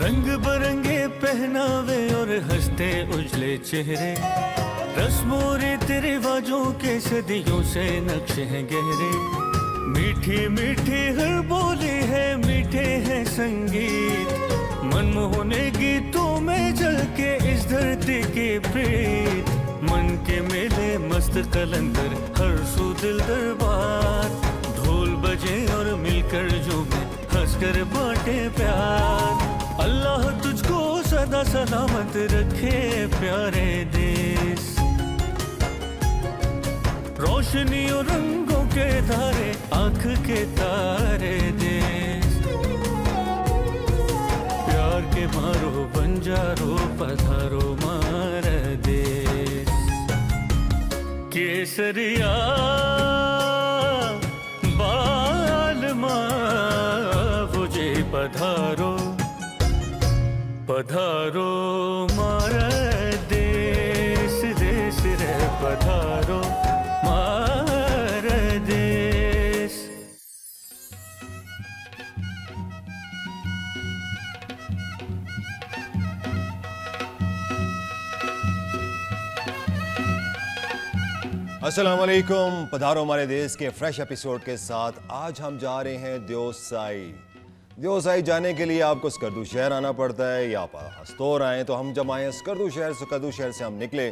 रंग बिरंगे पहनावे और हंसते उजले चेहरे, रस्मों रीति रिवाजों के सदियों से नक्शे हैं गहरे। मीठी मीठी हर बोली है, मीठे हैं संगीत, मनमोहने गीतों में जल के इस धरती की प्रीत। मन के मेले मस्त कलंदर, हर सू दिल दरबार, ढोल बजे और मिलकर झूमे, हंसकर बांटे प्यार। अल्लाह तुझको सदा सलामत रखे प्यारे देश, रोशनी और रंगों के धारे, आंख के तारे देश। प्यार के मारो बंजारो पधारो मार देश। केसरिया बालमा मुझे पधारो पधारो मार देश, देश रे पधारो मार देश। अस्सलाम वालेकुम, पधारो हमारे देश के फ्रेश एपिसोड के साथ। आज हम जा रहे हैं देवसाई। देवसाई जाने के लिए आपको स्कर्दू शहर आना पड़ता है या आप हस्तौर आएँ। तो हम जब आए स्कर्दू शहर से हम निकले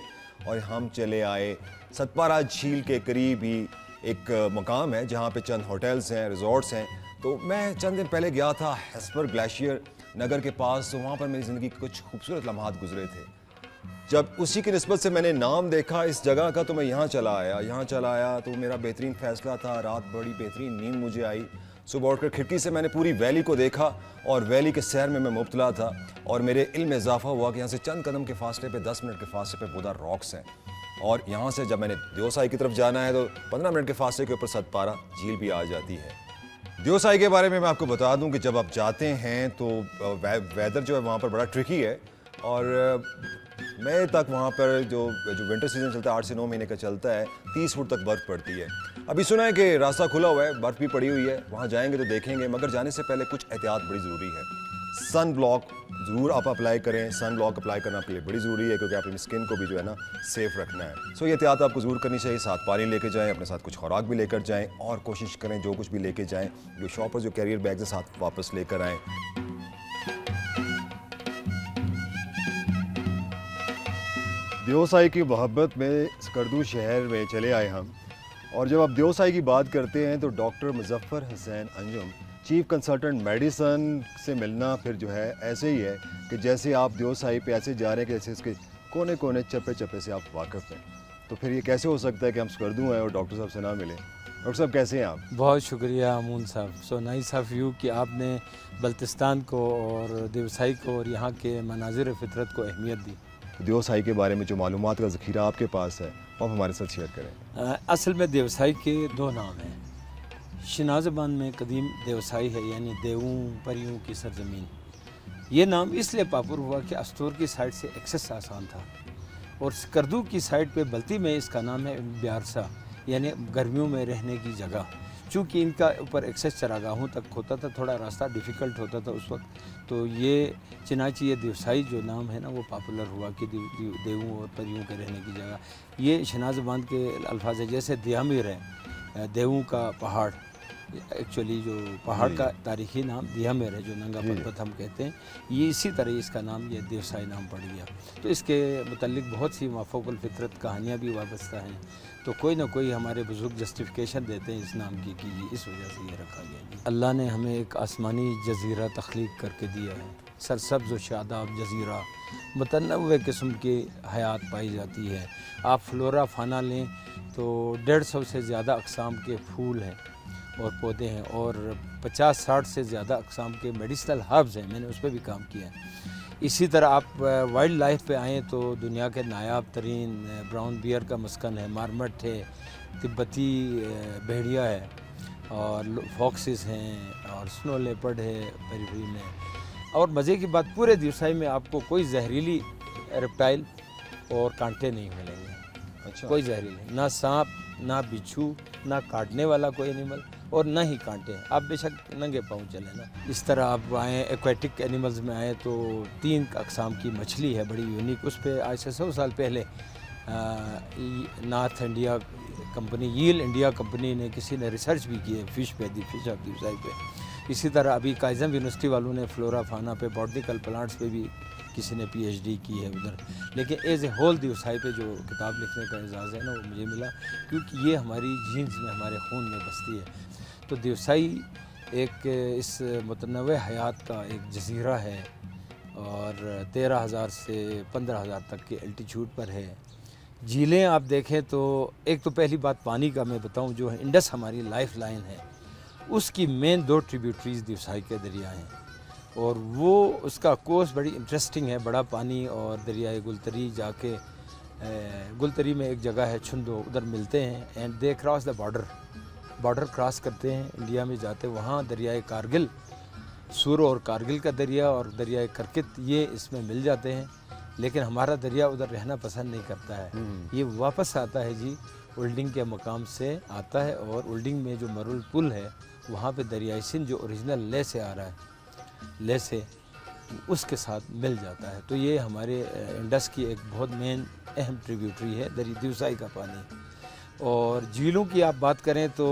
और हम चले आए सतपारा झील के करीब ही एक मकाम है जहाँ पे चंद होटल्स हैं, रिजॉर्ट्स हैं। तो मैं चंद दिन पहले गया था हेस्पर ग्लेशियर नगर के पास, तो वहाँ पर मेरी ज़िंदगी के कुछ खूबसूरत लम्हात गुजरे थे। जब उसी की निस्बत से मैंने नाम देखा इस जगह का तो मैं यहाँ चला आया। तो मेरा बेहतरीन फ़ैसला था। रात बड़ी बेहतरीन नींद मुझे आई। सुबह उठकर खिड़की से मैंने पूरी वैली को देखा और वैली के सैर में मैं मुब्तला था और मेरे इल्म में इजाफा हुआ कि यहाँ से चंद कदम के फासले पे 10 मिनट के फासले पे बोदा रॉक्स हैं। और यहाँ से जब मैंने देवसाई की तरफ जाना है तो 15 मिनट के फासले के ऊपर सतपारा झील भी आ जाती है। देवसाई के बारे में मैं आपको बता दूँ कि जब आप जाते हैं तो वेदर जो है वहाँ पर बड़ा ट्रिकी है और मई तक वहाँ पर जो विंटर सीजन चलता है 8 से 9 महीने का चलता है, 30 फुट तक बर्फ़ पड़ती है। अभी सुना है कि रास्ता खुला हुआ है, बर्फ़ भी पड़ी हुई है, वहाँ जाएंगे तो देखेंगे, मगर जाने से पहले कुछ एहतियात बड़ी ज़रूरी है। सन ब्लॉक ज़रूर आप अप्लाई करें। सन ब्लॉक अप्लाई करना आपके लिए बड़ी ज़रूरी है क्योंकि अपनी स्किन को भी जो है ना सेफ रखना है। सो ये एहतियात आपको ज़रूर करनी चाहिए। साथ पानी लेके जाएँ, अपने साथ कुछ खुराक भी लेकर जाएँ और कोशिश करें जो कुछ भी लेके जाएँ जो शॉपर जो कैरियर बैग से साथ वापस लेकर आएँ। देवसाई की मोहब्बत में स्कर्दू शहर में चले आए हम। और जब आप देवसाई की बात करते हैं तो doctor Muzaffar Hussain Anjum, chief consultant medicine से मिलना फिर जो है ऐसे ही है कि जैसे आप देवसाई पे ऐसे जा रहे हैं कि जैसे इसके कोने कोने चप्पे चप्पे से आप वाकिफ़ हैं। तो फिर ये कैसे हो सकता है कि हम स्कर्दू हैं और डॉक्टर साहब से ना मिलें? डॉक्टर साहब कैसे हैं आप? बहुत शुक्रिया अमून साहब। सो नाइस ऑफ यू कि आपने बल्तिस्तान को और देवसाई को और यहाँ के मनाजिर फितरत को अहमियत दी। देवसाई के बारे में जो मालूमात का ज़ख़ीरा आपके पास है वो आप हमारे साथ शेयर करें। असल में देवसाई के दो नाम हैं। शिनाज़बान में कदीम देवसाई है यानी देवों परियों की सरजमीन। ये नाम इसलिए पॉपुलर हुआ कि अस्तूर की साइड से एक्सेस आसान था और स्कर्दू की साइड पे बल्ती में इसका नाम है ब्यारसा यानी गर्मियों में रहने की जगह। चूँकि इनका ऊपर एक्सेस चरागाहों तक होता था, थोड़ा रास्ता डिफ़िकल्ट होता था उस वक्त, तो ये चनाची ये देवसाई जो नाम है ना वो पॉपुलर हुआ कि देवों और परियों के रहने की जगह। ये शनाज़बान के अल्फाज है, जैसे दियामिर है देवों का पहाड़, एक्चुअली जो पहाड़ का तारीख़ी नाम दियामिर है जो नंगा पर्वत हम कहते हैं, ये इसी तरह इसका नाम ये देवसाई नाम पड़ गया। तो इसके मुतल्लिक बहुत सी माफ़ूक़ुल फ़ितरत कहानियाँ भी वाबस्ता हैं। तो कोई ना कोई हमारे बुज़ुर्ग जस्टिफिकेशन देते हैं इस नाम की कि इस वजह से ये रखा गया। अल्लाह ने हमें एक आसमानी जज़ीरा तख्लीक करके दिया है, सरसब्ज़ व शादाब जज़ीरा, मुतनव्वे किस्म की हयात पाई जाती है। आप फ्लोरा फाना लें तो 150 से ज़्यादा अक़साम के फूल हैं और पौधे हैं और 50-60 से ज़्यादा अक़साम के मेडिसिनल हर्ब्स हैं। मैंने उस पर भी काम किया है। इसी तरह आप वाइल्ड लाइफ पे आएँ तो दुनिया के नायाब तरीन ब्राउन बियर का मस्कन है, मार्मट है, तिब्बती भेड़िया है और फॉक्सेस हैं और स्नो लेपर्ड है पेरिफेरी में। और मज़े की बात, पूरे देवसाई में आपको कोई जहरीली रेप्टाइल और कांटे नहीं मिलेंगे। अच्छा। कोई जहरीली, ना सांप, ना बिच्छू, ना काटने वाला कोई एनिमल, और ना ही कांटे हैं। आप बेशक नंगे पाँव चले ना। इस तरह आप आएँ एक्वेटिक एनिमल्स में आएँ तो 3 अक़साम की मछली है बड़ी यूनिक। उस पर आज से 100 साल पहले नॉर्थ इंडिया कंपनी, यील इंडिया कंपनी ने किसी ने रिसर्च भी की है फिश पे, दी फिश ऑफ दिवसाई पे। इसी तरह अभी काइज़म यूनिवर्सिटी वालों ने फ्लोरा फाना पे, बॉटनिकल प्लांट्स पे भी किसी ने PhD की है उधर। लेकिन एज ए होल दिवसाई पे जो किताब लिखने का एजाज़ है ना, वो मुझे मिला क्योंकि ये हमारी जीन्स में, हमारे खून में बसती है। तो दिवसाई एक इस मुतनव्वे हयात का एक जजीरा है और 13,000 से 15,000 तक के एल्टीट्यूड पर है। झीलें आप देखें तो एक तो पहली बात पानी का मैं बताऊं, जो इंडस हमारी लाइफ लाइन है उसकी मेन 2 ट्रिब्यूटरीज दिवसाई के दरिया हैं और वो उसका कोर्स बड़ी इंटरेस्टिंग है। बड़ा पानी और दरियाए गुलतरी जाके गुलतरी में एक जगह है छुंदो, उधर मिलते हैं and they cross the border cross करते हैं, इंडिया में जाते। वहाँ दरियाए कारगिल, सूर और कारगिल का दरिया और दरियाए करकित ये इसमें मिल जाते हैं। लेकिन हमारा दरिया उधर रहना पसंद नहीं करता है, ये वापस आता है जी, उल्डिंग के मकाम से आता है और उल्डिंग में जो मरुल पुल है वहाँ पे दरियाई सिंध जो ओरिजिनल ले से आ रहा है, ले से उसके साथ मिल जाता है। तो ये हमारे इंडस की एक बहुत मेन अहम ट्रिब्यूटरी है दिवसाई का पानी। और झीलों की आप बात करें तो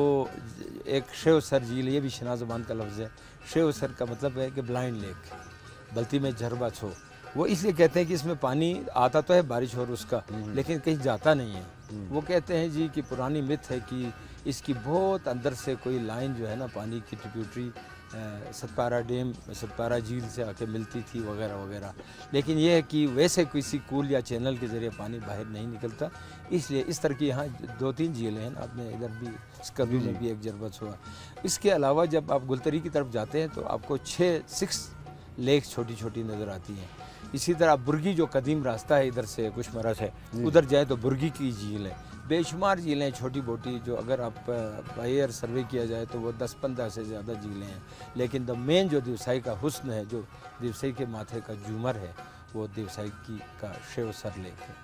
एक शेवसर झील, ये भी शिना ज़बान का लफ्ज़ है। शेवसर का मतलब है कि ब्लाइंड लेक, बल्ती में झरबा छो। वो इसलिए कहते हैं कि इसमें पानी आता तो है बारिश और उसका, लेकिन कहीं जाता नहीं है। वो कहते हैं जी कि पुरानी मिथ है कि इसकी बहुत अंदर से कोई लाइन जो है ना पानी की ट्रिब्यूटरी सतपारा डैम, सतपारा झील से आके मिलती थी वगैरह वगैरह। लेकिन ये है कि वैसे किसी कूल या चैनल के ज़रिए पानी बाहर नहीं निकलता, इसलिए इस तरह की यहाँ 2-3 झीलें हैं। आपने इधर भी स्कर्दू में भी एक जरबत हुआ। इसके अलावा जब आप गुलतरी की तरफ जाते हैं तो आपको 6 लेक छोटी छोटी नज़र आती हैं। इसी तरह बुर्गी जो कदीम रास्ता है इधर से कुशमरा से, उधर जाए तो बुर्गी की झील है। बेशुमार झीलें छोटी मोटी जो अगर आप बाई एयर सर्वे किया जाए तो वो 10-15 से ज़्यादा झीलें हैं। लेकिन द मेन जो दिवसाई का हुस्न है, जो दिवसाई के माथे का झूमर है, वो दिवसाई का शेवसर लेक है।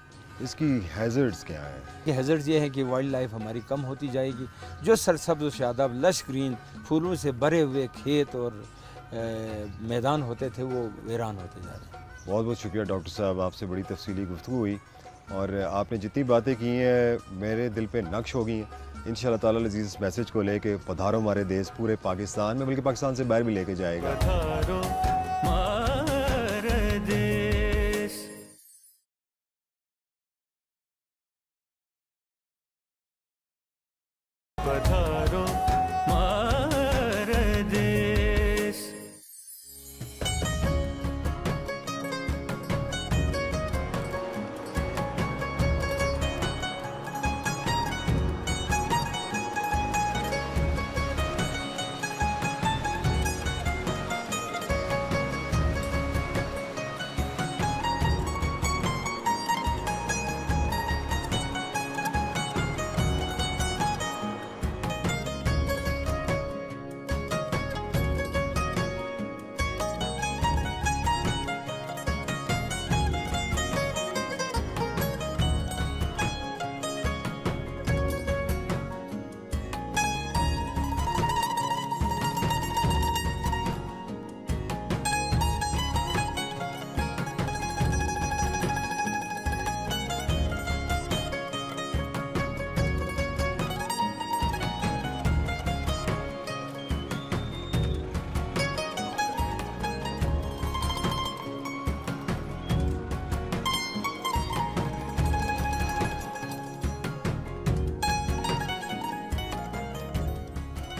इसकी हैज़र्ड्स क्या हैं? ये हैज़र्ड्स ये हैं कि वाइल्ड लाइफ हमारी कम होती जाएगी। जो सरसब्ज़ शादाब लश ग्रीन फूलों से भरे हुए खेत और मैदान होते थे वो वीरान होते जा रहे हैं। बहुत बहुत शुक्रिया डॉक्टर साहब, आपसे बड़ी तफसीली गुफ्तगू हुई और आपने जितनी बातें की हैं मेरे दिल पे नक्श हो गई हैं। इंशाअल्लाह ताला अज़ीज़ इस मैसेज को लेके पधारो हमारे देश पूरे पाकिस्तान में, बल्कि पाकिस्तान से बाहर भी लेके जाएगा। पधारो मारे देश।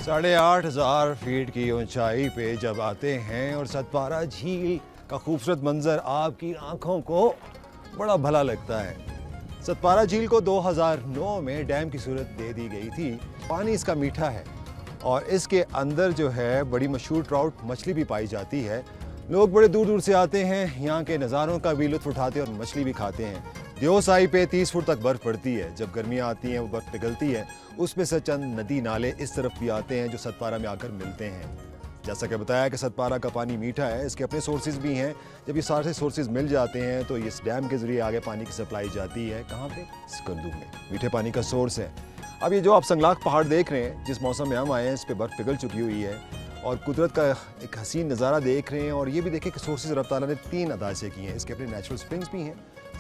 साढ़े 8,000 फीट की ऊंचाई पे जब आते हैं और सतपारा झील का खूबसूरत मंजर आपकी आंखों को बड़ा भला लगता है। सतपारा झील को 2009 में डैम की सूरत दे दी गई थी। पानी इसका मीठा है और इसके अंदर जो है बड़ी मशहूर ट्राउट मछली भी पाई जाती है। लोग बड़े दूर दूर से आते हैं, यहाँ के नज़ारों का भी लुत्फ़ उठाते हैं और मछली भी खाते हैं। दियोसाई पे 30 फुट तक बर्फ़ पड़ती है। जब गर्मियाँ आती हैं वो बर्फ़ पिघलती है, उसमें से चंद नदी नाले इस तरफ भी आते हैं जो सतपारा में आकर मिलते हैं। जैसा कि बताया कि सतपारा का पानी मीठा है, इसके अपने सोर्सेज भी हैं। जब ये सारे सोर्सेज मिल जाते हैं तो इस डैम के ज़रिए आगे पानी की सप्लाई जाती है। कहाँ पे? स्कंदू में मीठे पानी का सोर्स है। अब ये जो आप संगलाख पहाड़ देख रहे हैं, जिस मौसम में हम आए हैं, इस पे बर्फ़ पिघल चुकी हुई है और कुदरत का एक हसीन नज़ारा देख रहे हैं। और ये भी देखें कि सोर्सेज रब ताला ने 3 अदा से किए हैं। इसके अपने नेचुरल स्प्रिंग्स भी हैं,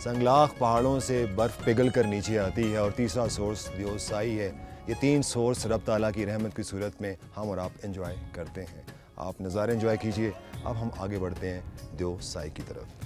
संगलाख पहाड़ों से बर्फ़ पिघल कर नीचे आती है, और तीसरा सोर्स दियोसाई है। ये 3 सोर्स रब ताला की रहमत की सूरत में हम और आप एंजॉय करते हैं। आप नज़ारे एंजॉय कीजिए। अब हम आगे बढ़ते हैं दियोसाई की तरफ।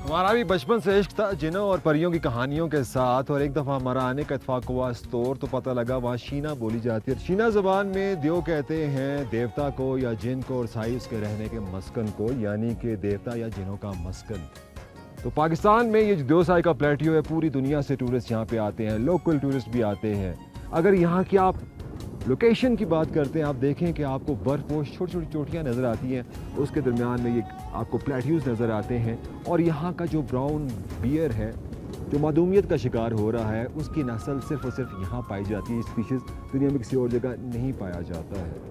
हमारा भी बचपन से इश्क था जिनों और परियों की कहानियों के साथ, और एक दफ़ा हमारा आने का इत्फाक हुआ अस्तोर, तो पता लगा वहाँ शीना बोली जाती है। शीना ज़बान में दियो कहते हैं देवता को या जिन को, और साई उसके रहने के मस्कन को, यानी कि देवता या जिनों का मस्कन। तो पाकिस्तान में ये जो दियोसाई का प्लेटियो है, पूरी दुनिया से टूरिस्ट यहाँ पे आते हैं, लोकल टूरिस्ट भी आते हैं। अगर यहाँ की आप लोकेशन की बात करते हैं, आप देखें कि आपको बर्फपोश छोटी छोटी चोटियाँ नज़र आती हैं, उसके दरमियान में ये आपको प्लेट्यूज़ नज़र आते हैं। और यहाँ का जो ब्राउन बियर है, जो मादूमियत का शिकार हो रहा है, उसकी नस्ल सिर्फ और सिर्फ यहाँ पाई जाती है। स्पीशीज़ दुनिया में किसी और जगह नहीं पाया जाता है।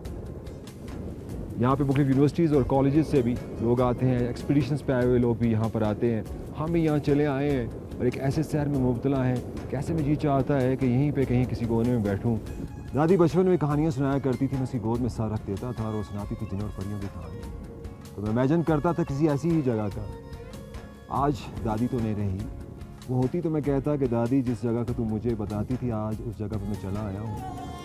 यहाँ पे मुख्तलिफ यूनिवर्सिटीज़ और कॉलेजेस से भी लोग आते हैं, एक्सपीडिशंस पे आए हुए लोग भी यहाँ पर आते हैं। हम भी यहाँ चले आए हैं और एक ऐसे शहर में मुब्तला हैं, कैसे में जी चाहता है कि यहीं पे कहीं किसी कोने में बैठूँ। दादी बचपन में कहानियाँ सुनाया करती थी, मैं उसकी गोद में सर रख देता था और वो सुनाती थी जिन और परियों की कहानी। तो मैं इमेजिन करता था किसी ऐसी ही जगह का। आज दादी तो नहीं रही, वो होती तो मैं कहता कि दादी जिस जगह का तू मुझे बताती थी, आज उस जगह पर मैं चला आया हूँ।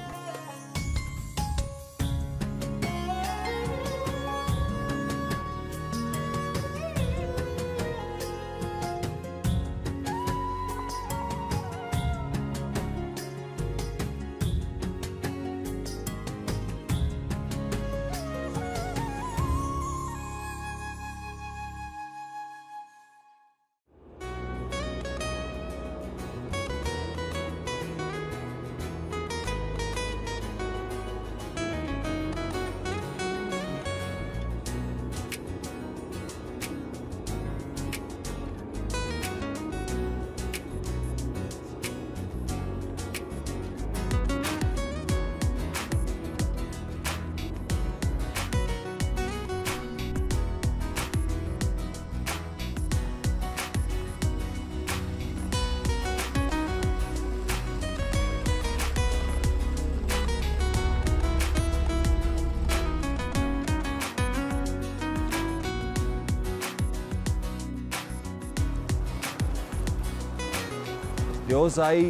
दियोसाई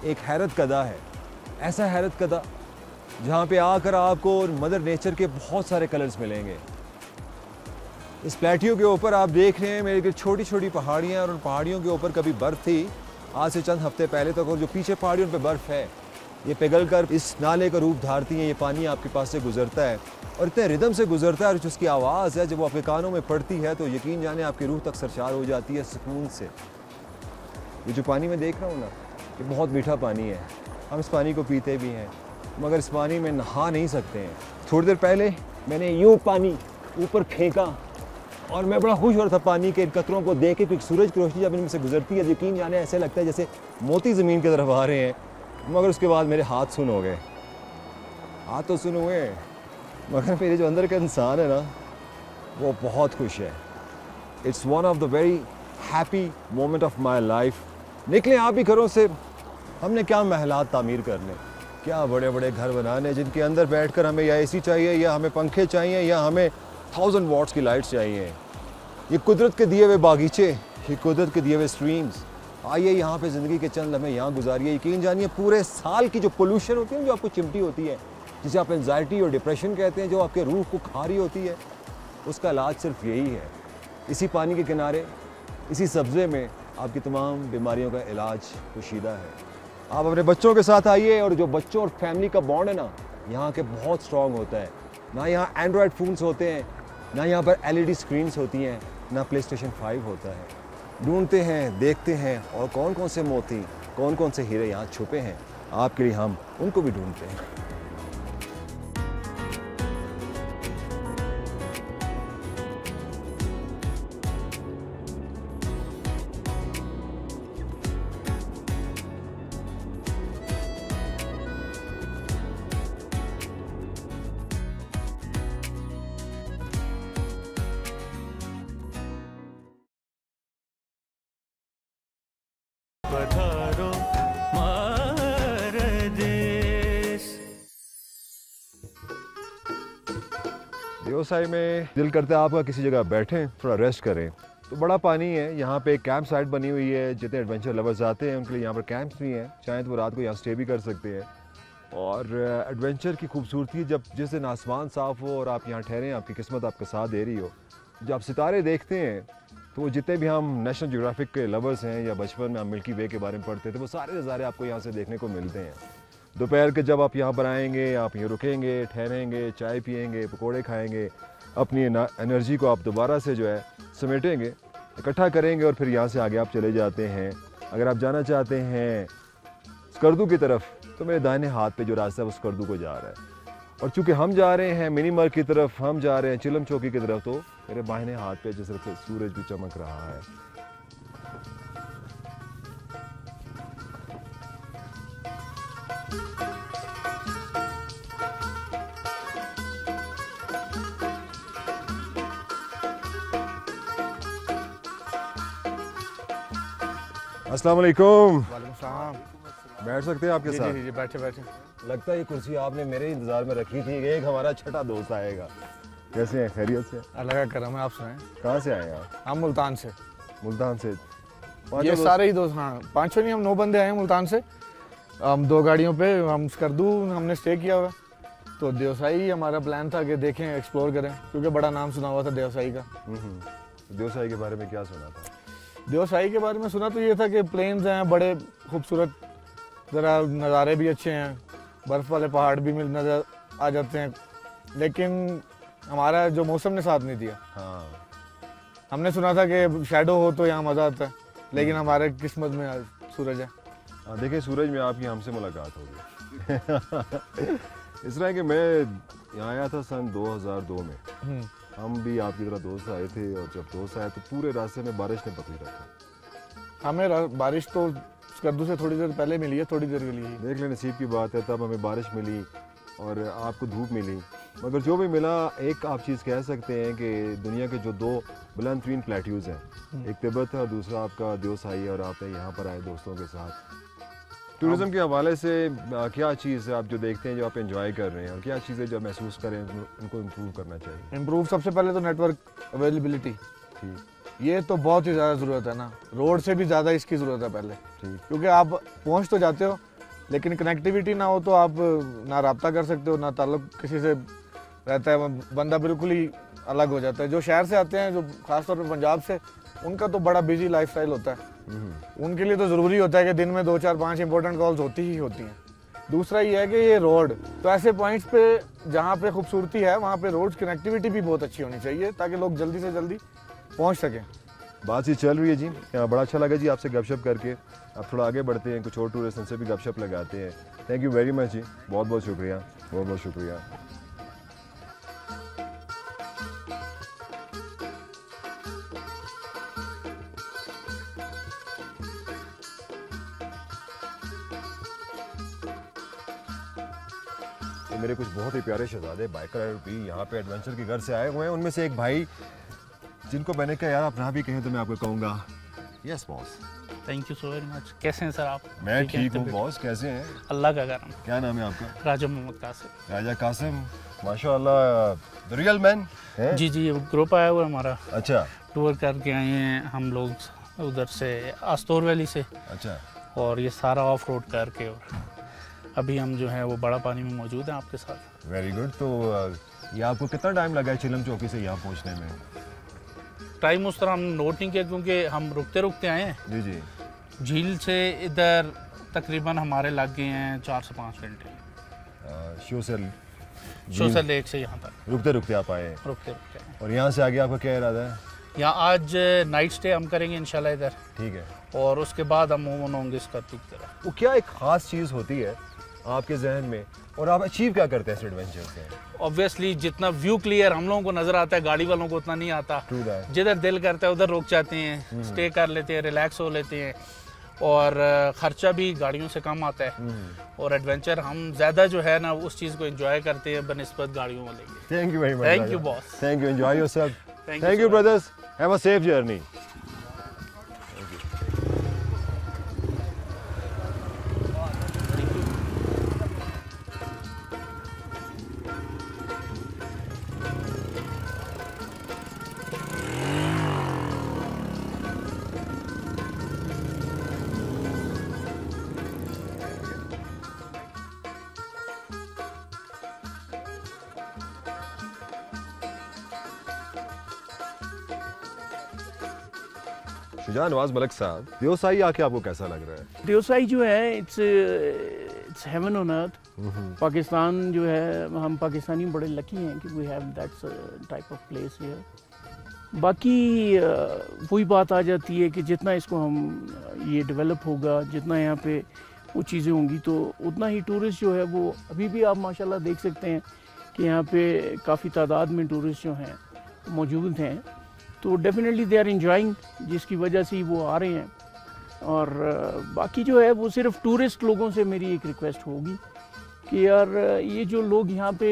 एक हैरत कदा है, ऐसा हैरत कदा जहाँ पे आकर आपको मदर नेचर के बहुत सारे कलर्स मिलेंगे। इस प्लेटियो के ऊपर आप देख रहे हैं मेरे छोटी छोटी पहाड़ियाँ, और उन पहाड़ियों के ऊपर कभी बर्फ़ थी आज से चंद हफ्ते पहले तक, और जो पीछे पहाड़ियों पे बर्फ़ है ये पिघल कर इस नाले का रूप धारती है। ये पानी आपके पास से गुजरता है और इतने रिदम से गुजरता है, और जिसकी आवाज़ है जब वो आपके कानों में पड़ती है तो यकीन जाने आपकी रूह तक सरशार हो जाती है सुकून से। ये जो पानी मैं देख रहा हूँ ना, ये बहुत मीठा पानी है। हम इस पानी को पीते भी हैं मगर इस पानी में नहा नहीं सकते हैं। थोड़ी देर पहले मैंने यूँ पानी ऊपर फेंका और मैं बड़ा खुश हो रहा था पानी के इन कतरों को देख के, क्योंकि सूरज की रोशनी जब इनमें से गुजरती है यकीन जाने ऐसे लगता है जैसे मोती ज़मीन की तरफ आ रहे हैं। मगर उसके बाद मेरे हाथ सुन हो गए। हाथ तो सुन हुए मगर मेरे जो अंदर का इंसान है ना वो बहुत खुश है। It's one of the very happy moment of my life. निकले आप भी घरों से, हमने क्या महलात तामीर करने, क्या बड़े बड़े घर बनाने जिनके अंदर बैठकर हमें या एसी चाहिए या हमें पंखे चाहिए या हमें 1000 वॉट्स की लाइट्स चाहिए। ये कुदरत के दिए हुए बागीचे, ये कुदरत के दिए हुए स्ट्रीम्स, आइए यहाँ पे ज़िंदगी के चंद लम्हे यहाँ गुजारिए। यकीन जानिए पूरे साल की जो पोल्यूशन होती है, जो आपको चिमटी होती है, जिसे आप एंजाइटी और डिप्रेशन कहते हैं, जो आपके रूह को खा रही होती है, उसका इलाज सिर्फ यही है। इसी पानी के किनारे, इसी सब्ज़े में आपकी तमाम बीमारियों का इलाज पोशीदा है। आप अपने बच्चों के साथ आइए, और जो बच्चों और फैमिली का बॉन्ड है ना यहाँ के बहुत स्ट्रॉन्ग होता है। ना यहाँ एंड्रॉयड फ़ोन्स होते हैं, ना यहाँ पर LED स्क्रीन्स होती हैं, ना PlayStation 5 होता है। ढूंढते हैं, देखते हैं, और कौन कौन से मोती, कौन कौन से हीरे यहाँ छुपे हैं आपके लिए, हम उनको भी ढूंढते हैं। पधारो मार देश। देवसाई में दिल करता है आपका किसी जगह बैठें, थोड़ा रेस्ट करें। तो बड़ा पानी है, यहाँ पे एक कैंप साइट बनी हुई है। जितने एडवेंचर लवर्स आते हैं उनके लिए यहाँ पर कैंप्स भी हैं, चाहे तो वो रात को यहाँ स्टे भी कर सकते हैं। और एडवेंचर की खूबसूरती जब जिस दिन आसमान साफ़ हो और आप यहाँ ठहरें, आपकी किस्मत आपका साथ दे रही हो, जब आप सितारे देखते हैं तो जितने भी हम नेशनल ज्योग्राफिक के लवर्स हैं या बचपन में हम मिल्की वे के बारे में पढ़ते थे, वो सारे नज़ारे आपको यहाँ से देखने को मिलते हैं। दोपहर के जब आप यहाँ पर आएंगे, आप यहाँ रुकेंगे, ठहरेंगे, चाय पिएंगे, पकोड़े खाएंगे, अपनी एनर्जी को आप दोबारा से जो है समेटेंगे, इकट्ठा करेंगे और फिर यहाँ से आगे आप चले जाते हैं। अगर आप जाना चाहते हैं स्कर्दू की तरफ तो मेरे दाहिने हाथ पे जो रास्ता है वो स्कर्दू को जा रहा है, और चूँकि हम जा रहे हैं मिनीमर की तरफ, हम जा रहे हैं चिलम चौकी की तरफ, तो मेरे बाहिने हाथ पे जिस तरह से सूरज भी चमक रहा है। अस्सलाम वालेकुम। बैठ सकते हैं आपके साथ? जी बैठे बैठे। लगता है ये कुर्सी आपने मेरे इंतजार में रखी थी। एक हमारा छठा दोस्त आएगा। कैसे हैं, खैरियत से? अल्लाह का करम है, आप सुनाएं। कहाँ से आए आप? हम मुल्तान से। मुल्तान से? ये सारे ही दोस्त, हाँ 5 नहीं, हम 9 बंदे आए हैं मुल्तान से। हम 2 गाड़ियों पे, हम स्कर्दू हमने स्टे किया हुआ। तो देवसाई हमारा प्लान था कि देखें, एक्सप्लोर करें, क्योंकि बड़ा नाम सुना हुआ था देवसाई का। देवसाई के बारे में क्या सुना था? देवसाई के बारे में सुना तो ये था कि प्लेन्स हैं बड़े खूबसूरत, ज़रा नज़ारे भी अच्छे हैं, बर्फ़ वाले पहाड़ भी नज़र आ जाते हैं, लेकिन हमारा जो मौसम ने साथ नहीं दिया। हाँ, हमने सुना था कि शैडो हो तो यहाँ मज़ा आता है, लेकिन हमारे किस्मत में आज सूरज है। देखिए सूरज में आपकी हमसे मुलाकात होगी। इस तरह कि मैं यहाँ आया था सन 2002 में। हम भी आपकी तरह दोस्त आए थे, और जब दोस्त आए तो पूरे रास्ते में बारिश ने पकड़ी रखा। हमें बारिश तो स्कर्दू से थोड़ी देर पहले मिली है, थोड़ी देर के लिए। देख ले, नसीब की बात है, तब हमें बारिश मिली और आपको धूप मिली। मगर जो भी मिला, एक आप चीज़ कह सकते हैं कि दुनिया के जो 2 बुलंद तरीन प्लेट्यूज़ हैं, एक तिब्बत है और दूसरा आपका देवसाई है, और आप यहाँ पर आए दोस्तों के साथ। टूरिज़्म के हवाले से क्या चीज़ है आप जो देखते हैं, जो आप एंजॉय कर रहे हैं, और क्या चीज़ें जो महसूस करें उनको इम्प्रूव करना चाहिए? इम्प्रूव सबसे पहले तो नेटवर्क अवेलेबिलिटी, ठीक, ये तो बहुत ही ज़्यादा ज़रूरत है ना, रोड से भी ज़्यादा इसकी ज़रूरत है पहले। ठीक, क्योंकि आप पहुँच तो जाते हो, लेकिन कनेक्टिविटी ना हो तो आप ना रब्ता कर सकते हो, ना ताल्लुक किसी से रहता है, बंदा बिल्कुल ही अलग हो जाता है। जो शहर से आते हैं, जो ख़ासतौर पर पंजाब से, उनका तो बड़ा बिजी लाइफस्टाइल होता है, उनके लिए तो ज़रूरी होता है कि दिन में 2 4 5 इंपॉर्टेंट कॉल्स होती ही होती हैं। दूसरा ये है कि ये रोड, तो ऐसे पॉइंट्स पे जहाँ पे खूबसूरती है वहाँ पे रोड्स कनेक्टिविटी भी बहुत अच्छी होनी चाहिए ताकि लोग जल्दी से जल्दी पहुँच सकें। बात ये चल रही है जी, बड़ा अच्छा लगा जी आपसे गपशप करके। अब थोड़ा आगे बढ़ते हैं, कुछ और टूरिस्ट से भी गपशप लगाते हैं। थैंक यू वेरी मच जी, बहुत बहुत शुक्रिया, बहुत बहुत शुक्रिया। मेरे कुछ बहुत ही प्यारे शहजादे बाइकर भी यहाँ पे एडवेंचर के घर से आए हुए हैं। उनमें से एक भाई जिनको मैंने कहा यार आप ना भी कहें तो मैं आपको कहूँगा yes boss. Thank you so very much. कैसे हैं सर आप? मैं ठीक हूँ बॉस, कैसे हैं? अल्लाह का करम। क्या नाम है आपका? राजा मोहम्मद कासिम। राजा कासिम, माशाल्लाह द रियल मैन है। जी जी, ग्रुप आया हुआ है हमारा। अच्छा, टूर करके आए हैं हम लोग उधर से आस्तोर वैली से। अच्छा, और ये सारा ऑफ रोड करके, और अभी हम जो है वो बड़ा पानी में मौजूद हैं आपके साथ। Very good. तो ये आपको कितना टाइम लगा है चिलम चौकी से यहाँ पहुँचने में? टाइम उस तरह हम नोट नहीं किया क्योंकि हम रुकते रुकते आए हैं। जी जी। झील से इधर तकरीबन हमारे लग गए हैं 4 से 5 घंटे। शोसल लेक से यहाँ तक रुकते रुकते आप आए? रुकते रुकते आए। और यहाँ से आगे आपका क्या इरादा है? यहाँ आज नाइट स्टे हम करेंगे इंशाल्लाह इधर, ठीक है। और उसके बाद हम मूव ऑन होंगे इसका की तरफ। वो क्या एक ख़ास चीज़ होती है आपके जहन में, और आप अचीव क्या करते हैं इस एडवेंचर से? ऑब्वियसली जितना व्यू क्लियर हम लोगों को नजर आता है गाड़ी वालों को उतना नहीं आता। जिधर दिल करता है उधर रुक जाते हैं, स्टे कर लेते हैं, रिलैक्स हो लेते हैं, और खर्चा भी गाड़ियों से कम आता है। और एडवेंचर हम ज़्यादा जो है ना उस चीज़ को एंजॉय करते हैं बनिस्बत गाड़ियों वाले के। Thank you very much. Thank you boss. Thank you, enjoy yourself. Thank you brothers, have a safe journey. Shujan Nawaz Malik साहब, देवसाई आके आपको कैसा लग रहा है? देवसाई जो है it's heaven on earth. Pakistan जो है, हम पाकिस्तानी बड़े लकी हैं कि we have that type of place here. बाकी वही बात आ जाती है कि जितना इसको हम ये डेवलप होगा, जितना यहाँ पे वो चीज़ें होंगी, तो उतना ही टूरिस्ट जो है वो, अभी भी आप माशाल्लाह देख सकते हैं कि यहाँ पे काफ़ी तादाद में टूरिस्ट जो हैं मौजूद हैं। तो डेफिनेटली दे आर एंजॉइंग, जिसकी वजह से वो आ रहे हैं। और बाकी जो है वो सिर्फ टूरिस्ट लोगों से मेरी एक रिक्वेस्ट होगी कि यार ये जो लोग यहाँ पे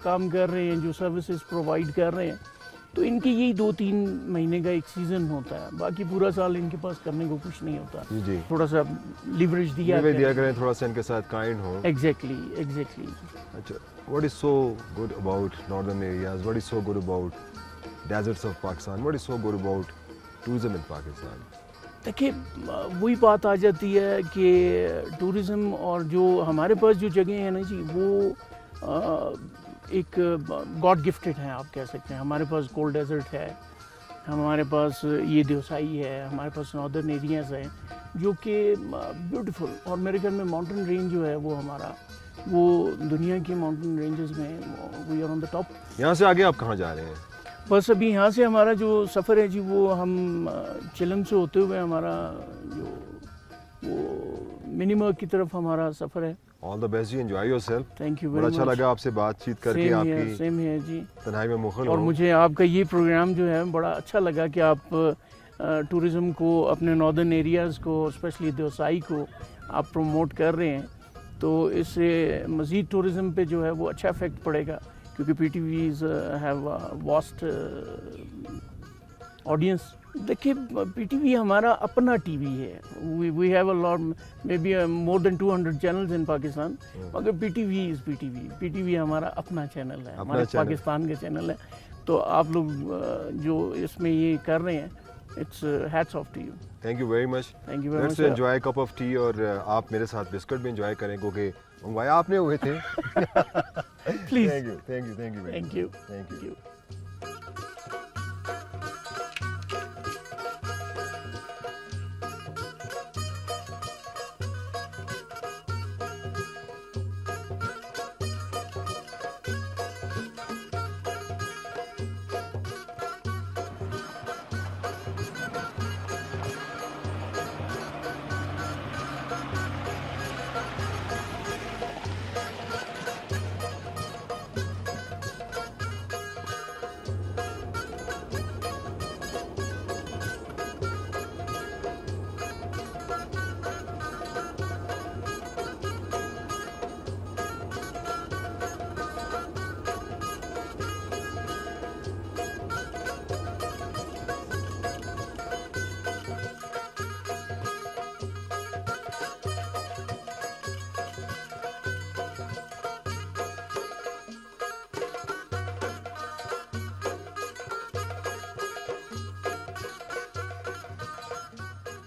काम कर रहे हैं, जो सर्विसेज प्रोवाइड कर रहे हैं, तो इनकी यही 2-3 महीने का एक सीज़न होता है, बाकी पूरा साल इनके पास करने को कुछ नहीं होता। जी। थोड़ा सा लिवरेज दिया करें, थोड़ा सा इनके साथ काइंड हो। एग्जैक्टली। अच्छा, what is so good about northern areas? What is so good about desserts of Pakistan? What is so good about tourism in Pakistan? देखिए, वही बात आ जाती है कि टूरिज़्म और जो हमारे पास जो जगह है ना जी, वो एक गॉड गिफ्टेड हैं, आप कह सकते हैं। हमारे पास कोल्ड डेजर्ट है, हमारे पास ये देवसाई है, हमारे पास नॉर्दर्न एरियाज़ हैं जो कि ब्यूटीफुल। और मेरे ख्याल में माउंटेन रेंज जो है वो हमारा, वो दुनिया के माउंटेन रेंजेस में we are on the top. यहाँ से आगे आप कहाँ जा रहे हैं? बस अभी यहाँ से हमारा जो सफ़र है जी, वो हम चिलम से होते हुए हमारा जो वो मिनिमम की तरफ हमारा सफ़र है। ऑल द बेस्ट जी, enjoy yourself. Thank you very much. बड़ा अच्छा लगा आपसे बातचीत करके, आपकी सेम है जी, तन्हाई में मुखर। और मुझे आपका ये प्रोग्राम जो है बड़ा अच्छा लगा कि आप टूरिज़्म को, अपने नॉर्दर्न एरियाज़ को, स्पेशली देवसाई को आप प्रमोट कर रहे हैं। तो इससे मज़ीद टूरिज़्म पे जो है वो अच्छा इफेक्ट पड़ेगा, क्योंकि PTVs हैव वास्ट ऑडियंस। देखिए, PTV हमारा अपना टीवी है। We have a lot, may be more than 200 channels in Pakistan, मगर PTV इज़ PTV हमारा अपना चैनल है, हमारे पाकिस्तान का चैनल है। तो आप लोग जो इसमें ये कर रहे हैं, it's hats off to you. Thank you very much. Thank you very much. Let's enjoy cup of tea, और आप मेरे साथ बिस्कुट भी एंजॉय करें क्योंकि मंगवाया आपने हुए थे। प्लीज। Thank you.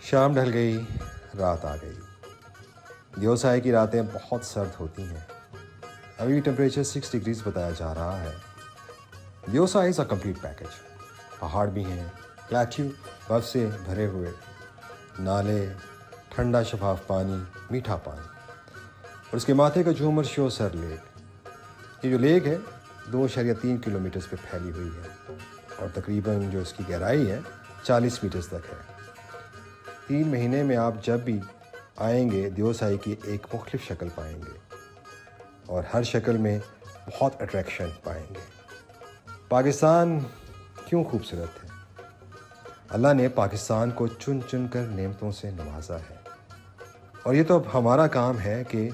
शाम ढल गई, रात आ गई। देवसाई की रातें बहुत सर्द होती हैं। अभी भी टेम्परेचर 6 डिग्रीज बताया जा रहा है। Deosai is a complete package. पहाड़ भी हैं, प्लेट्यू बर्फ से भरे हुए, नाले, ठंडा शफाफ पानी, मीठा पानी, और उसके माथे का झूमर शोसर लेक। ये जो लेक है 2.3 किलोमीटर पे फैली हुई है और तकरीबन जो इसकी गहराई है 40 मीटर तक है। 3 महीने में आप जब भी आएंगे देवसाई की एक मुख्तलिफ शक्ल पाएंगे और हर शक्ल में बहुत अट्रैक्शन पाएंगे। पाकिस्तान क्यों खूबसूरत है? अल्लाह ने पाकिस्तान को चुन चुन कर नेमतों से नवाजा है और ये तो अब हमारा काम है कि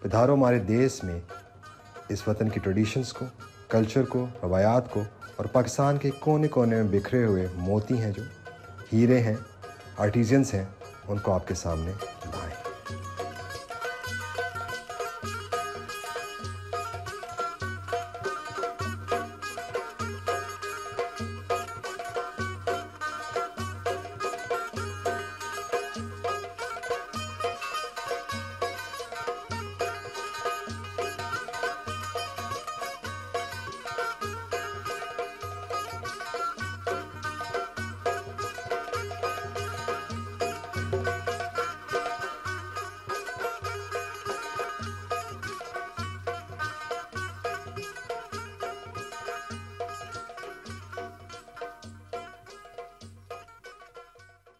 पधारो हमारे देश में इस वतन की ट्रेडिशंस को, कल्चर को, रवायात को और पाकिस्तान के कोने कोने में बिखरे हुए मोती हैं, जो हीरे हैं, आर्टिजन्स हैं, उनको आपके सामने